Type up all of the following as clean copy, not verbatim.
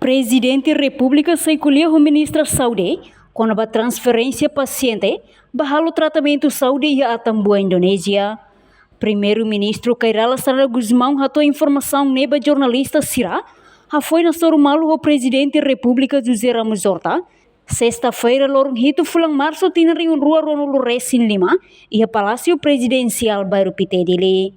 Presidente República escolheu o ministro da Saúde com a transferência paciente para o tratamento de saúde e Atambua, Indonésia. Primeiro-ministro Kairala Sara Guzmão ratou informação neba jornalista Sira, foi na Sorumalo o Presidente República José Ramos Horta. Sexta-feira, Lorong Hito Fulang Março tinha reunião Rua Ronaldo Resin Lima e a Palácio Presidencial Bairro Pitedele.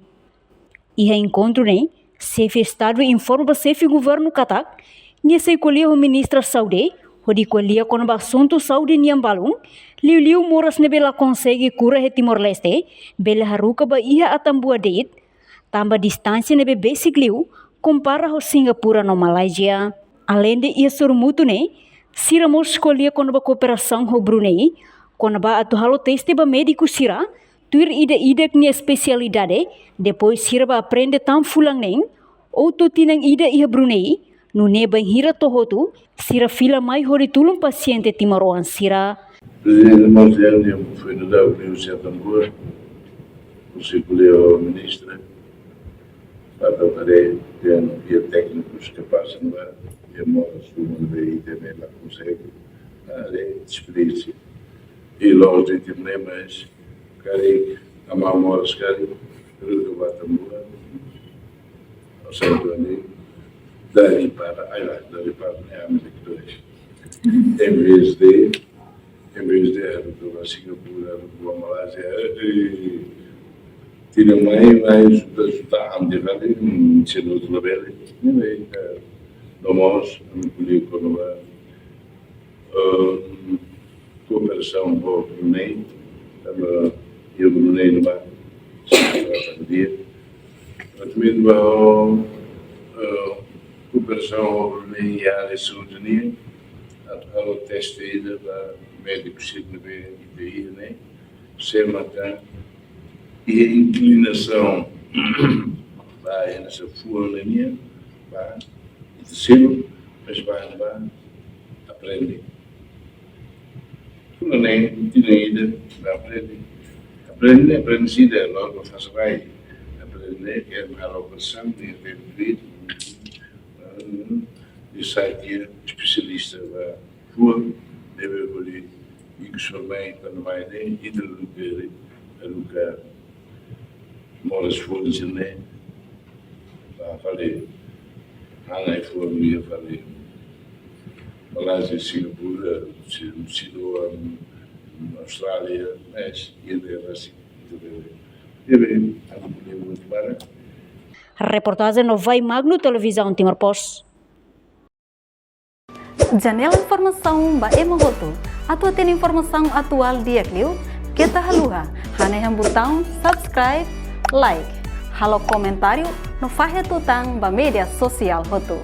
E a encontro, né? Chefe Estado informa chefe governo Katak, nesse escolheu o ministro da Saúde, o de Koalia com o assunto saúde Niambalung, Liu Moras nebela consegue cura de Timor-Leste, bela Haruka ba ia Atambua deit, tamba distância nebe basic liu, compara com Singapura no Malaysia. Além de ia surmuto, né? Sira mos escolher com a cooperação com Brunei, com a atual teste ba médico Sira, tuir ida que especialidade, depois Sira ba aprende tão fulang nem, ou tu tinang ida ia Brunei, no neba hira tohotu, Sira fila mai horitulung paciente Timor Sira. Presidente Montenegro foi no da Universidade de Atambua, escolheu a ministra, para trabalhar via técnicos capazes de lá, e a moda sua daí também lá consegue, a área de experiência. E logo de Timor, mas, cari, a mal moras, cari, do Atambua, ao centro ali, dali para a América do Oeste. Em vez de Haruka, Singapura, Haruka, Malásia, tinha mais resultado de vale, sendo do labelo, nós acolhemos com a cooperação com o Brunei, e o Brunei no mar, dia, também a cooperação com o Brunei e a área de saúde, a teste ainda para médicos de IPI, né? Semata e a inclinação vai nessa fuaninha, vai terceiro, mas vai aprender. Quando nem tinha ainda, vai aprender, aprendida, logo faz vai aprender, que é a operação, tem que ter direito, e sai aqui especialista vai fua, deve evoluir. E que também quando vai nem hidroelétrica, a Haruka moras fontes né, falei, Ana foi falei, Malásia, Singapura, Sino, Austrália, mas ele assim, deve haver muito para. Reportagem no Vai Magno Televisão Timor Post. Janela informação ba Emohoto. Atua tem informação atual dia Clio. Kita haluha. Hane yang botão subscribe, like. Halo comentário no Fahe Tutang ba media sosial Hoto.